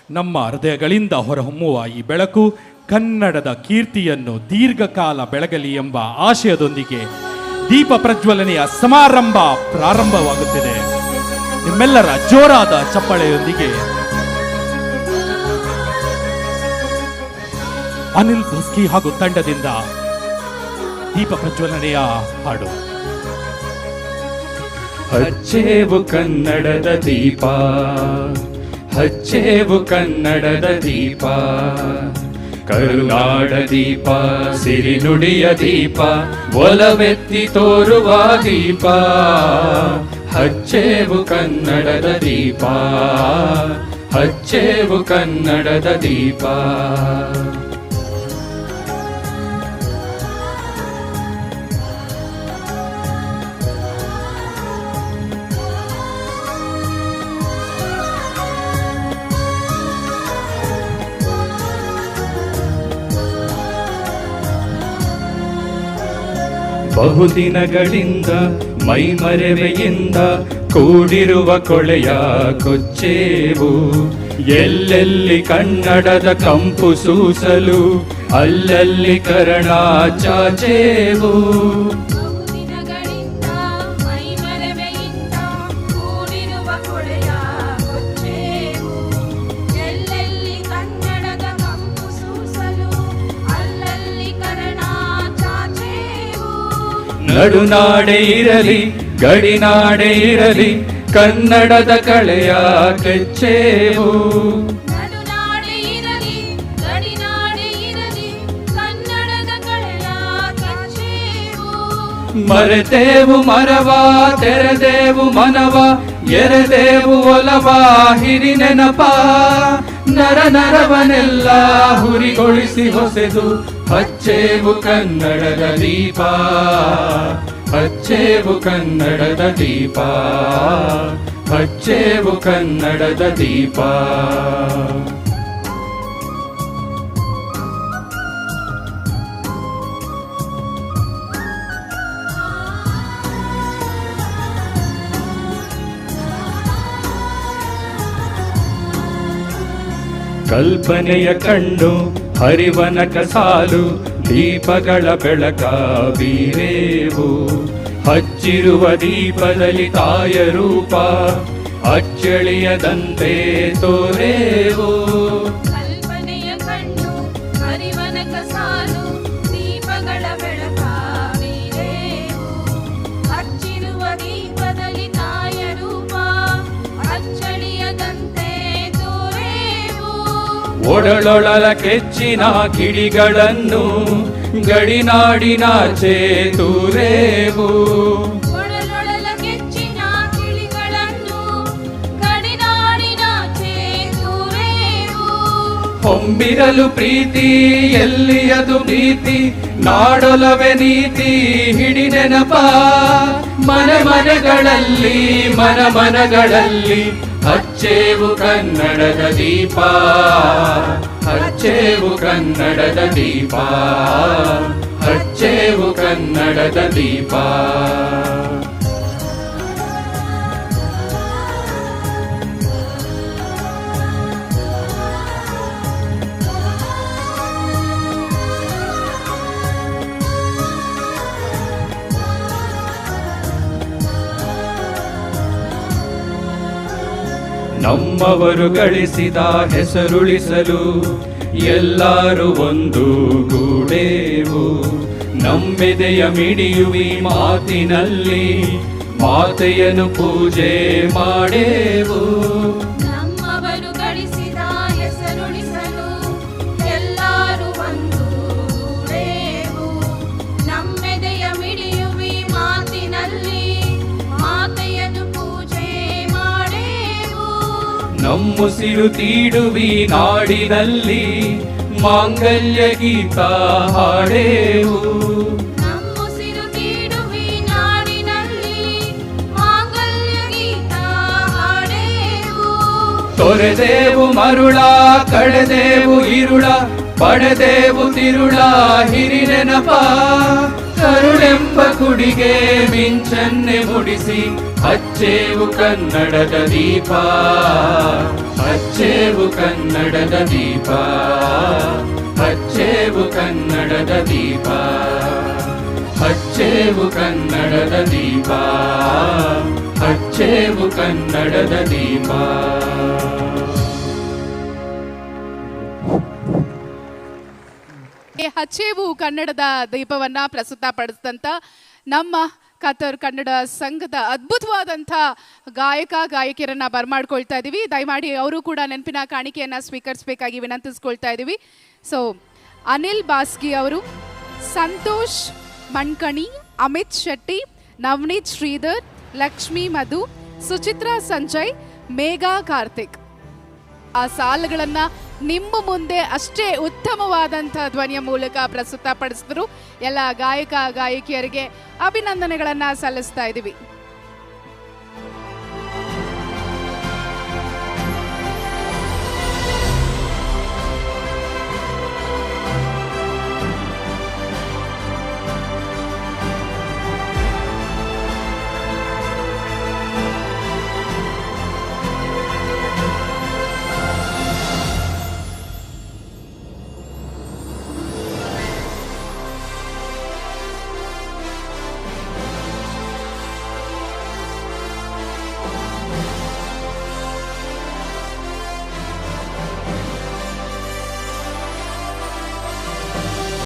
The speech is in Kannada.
ನಮ್ಮ ಹೃದಯಗಳಿಂದ ಹೊರಹೊಮ್ಮುವ ಈ ಬೆಳಕು ಕನ್ನಡದ ಕೀರ್ತಿಯನ್ನು ದೀರ್ಘಕಾಲ ಬೆಳಗಲಿ ಎಂಬ ಆಶಯದೊಂದಿಗೆ ದೀಪ ಪ್ರಜ್ವಲನೆಯ ಸಮಾರಂಭ ಪ್ರಾರಂಭವಾಗುತ್ತಿದೆ. ನಿಮ್ಮೆಲ್ಲರ ಜೋರಾದ ಚಪ್ಪಾಳೆಯೊಂದಿಗೆ ಅನಿಲ್ ಭಸ್ಕಿ ಹಾಗೂ ತಂಡದಿಂದ ದೀಪ ಪ್ರಜ್ವಲನೆಯ ಹಾಡು. ಹಚ್ಚೇವು ಕನ್ನಡದ ದೀಪ, ಹಚ್ಚೇವು ಕನ್ನಡದ ದೀಪ, ಕರುನಾಡ ದೀಪ, ಸಿರಿನುಡಿಯ ದೀಪ, ಒಲವೆತ್ತಿ ತೋರುವ ದೀಪ. ಹಚ್ಚೇವು ಕನ್ನಡದ ದೀಪ, ಹಚ್ಚೇವು ಕನ್ನಡದ ದೀಪ. ಬಹುದಿನಗಳಿಂದ ಮೈಮರೆವೆಯಿಂದ ಕೂಡಿರುವ ಕೊಳೆಯ ಕೊಚ್ಚೇವು. ಎಲ್ಲೆಲ್ಲಿ ಕನ್ನಡದ ಕಂಪು ಸೂಸಲು ಅಲ್ಲಲ್ಲಿ ಕರ್ಣ ಚಾಚೇವು. ನಡುನಾಡೆ ಇರಲಿ ಗಡಿನಾಡೆ ಇರಲಿ ಕನ್ನಡದ ಕಳೆಯ ಕೆಚ್ಚೇವು. ಮರೆತೇವು ಮರವ ತೆರೆದೇವು ಮನವ ಎರೆದೇವು ಒಲವ ಹಿರಿ ನೆನಪ. ನರ ನರವನೆಲ್ಲ ಹುರಿಗೊಳಿಸಿ ಹೊಸೆದು ಹಚ್ಚೇವು ಕನ್ನಡದ ದೀಪ, ಹಚ್ಚೇವು ಕನ್ನಡದ ದೀಪ, ಹಚ್ಚೇವು ಕನ್ನಡದ ದೀಪ. ಕಲ್ಪನೆಯ ಕಣ್ಣು ಹರಿವನಕ ಸಾಲು ದೀಪಗಳ ಬೆಳಕ ಬೀರೇವು. ಹಚ್ಚಿರುವ ದೀಪದಲ್ಲಿ ತಾಯ ರೂಪ ಅಚ್ಚಳಿಯದಂತೆ ತೋರೇವು. ಕಲ್ಪನೆಯ ಕಣ್ಣು ಹರಿವನಕ ಸಾಲು ದೀಪಗಳ ಬೆಳಕ ಬೀರೇವು. ಹಚ್ಚಿರುವ ದೀಪದಲ್ಲಿ ತಾಯ ರೂಪ ಅಚ್ಚಳಿಯದಂತೆ ಒಡಲೊಳಲ ಕೆಚ್ಚಿನ ಕಿಡಿಗಳನ್ನು ಗಡಿನಾಡಿನಾಚೆ ತೂರೇವು. ಒಡಲೊಳಲ ಕೆಚ್ಚಿನ ಕಿಡಿಗಳನ್ನು ಗಡಿನಾಡಿನಾಚೆ ತೂರೇವು. ಹೊಂಬಿರಲು ಪ್ರೀತಿ ಎಲ್ಲಿಯದು ಪ್ರೀತಿ ನಾಡೊಲವೆ ನೀತಿ ಹಿಡಿ ನೆನಪ. ಮನೆ ಮನೆಗಳಲ್ಲಿ ಮನ ಮನಗಳಲ್ಲಿ ಹಚ್ಚೇವು ಕನ್ನಡದ ದೀಪ, ಹಚ್ಚೇವು ಕನ್ನಡದ ದೀಪ, ಹಚ್ಚೇವು ಕನ್ನಡದ ದೀಪ. ನಮ್ಮವರು ಗಳಿಸಿದ ಹೆಸರುಳಿಸಲು ಎಲ್ಲರೂ ಒಂದು ಗೂಡೇವು. ನಮ್ಮೆದೆಯ ಮಿಡಿಯುವಿ ಮಾತಿನಲ್ಲಿ ಮಾತೆಯನ್ನು ಪೂಜೆ ಮಾಡೇವು. ನಮ್ಮವರು ಗಳಿಸಿದ ಹೆಸರುಳಿಸಲು ಎಲ್ಲರೂ ಒಂದು ಗೂಡೇವು. ನಮ್ಮೆದೆಯ ಮಿಡಿಯುವಿ ಮಾತಿನಲ್ಲಿ ಮಾತೆಯನ್ನು ಪೂಜೆ ಮಾಡೇವು. ನಮ್ಮುಸಿರು ತೀಡುವಿ ನಾಡಿನಲ್ಲಿ ಮಾಂಗಲ್ಯ ಗೀತ ಹಾಡೇವು. ನಮ್ಮುಸಿರು ತೀಡುವಿ ನಾಡಿನಲ್ಲಿ ಮಾಂಗಲ್ಯ ಗೀತ ಹಾಡೇವು. ತೊರೆದೇವು ಮರುಳ ಕಳೆದೇವು ಇರುಳ ಪಡೆದೇವು ತಿರುಳ ಹಿರಿ ನೆನಪ. ಕರುಳೆಂಬ ಕುಡಿಗೆ ಮಿಂಚನ್ನೆ ಮುಡಿಸಿ ಹಚ್ಚೇವು ಕನ್ನಡದ ದೀಪ, ಹಚ್ಚೇವು ಕನ್ನಡದ ದೀಪ, ಹಚ್ಚೇವು ಕನ್ನಡದ ದೀಪ, ಹಚ್ಚೇವು ಕನ್ನಡದ ದೀಪ, ಹಚ್ಚೇವು ಕನ್ನಡದ ದೀಪ. ಹಚ್ಚೇವು ಕನ್ನಡದ ದೀಪವನ್ನ ಪ್ರಸ್ತುತಪಡಿಸಿದಂಥ ನಮ್ಮ ಕಾತರ್ ಕನ್ನಡ ಸಂಘದ ಅದ್ಭುತವಾದಂಥ ಗಾಯಕಿಯರನ್ನ ಬರಮಾಡ್ಕೊಳ್ತಾ ಇದ್ದೀವಿ. ದಯಮಾಡಿ ಅವರು ಕೂಡ ನೆನಪಿನ ಕಾಣಿಕೆಯನ್ನು ಸ್ವೀಕರಿಸಬೇಕಾಗಿ ವಿನಂತಿಸ್ಕೊಳ್ತಾ ಇದ್ದೀವಿ. ಸೊ ಅನಿಲ್ ಬಾಸ್ಗಿ ಅವರು, ಸಂತೋಷ್ ಮಣ್ಕಣಿ, ಅಮಿತ್ ಶೆಟ್ಟಿ, ನವನೀತ್ ಶ್ರೀಧರ್, ಲಕ್ಷ್ಮೀ ಮಧು, ಸುಚಿತ್ರಾ ಸಂಜಯ್, ಮೇಘಾ ಕಾರ್ತಿಕ್ ಆ ಸಾಲುಗಳನ್ನು ನಿಮ್ಮ ಮುಂದೆ ಅಷ್ಟೇ ಉತ್ತಮವಾದಂಥ ಧ್ವನಿಯ ಮೂಲಕ ಪ್ರಸ್ತುತಪಡಿಸಿದ್ರು. ಎಲ್ಲ ಗಾಯಕಿಯರಿಗೆ ಅಭಿನಂದನೆಗಳನ್ನು ಸಲ್ಲಿಸ್ತಾ ಇದ್ದೀವಿ.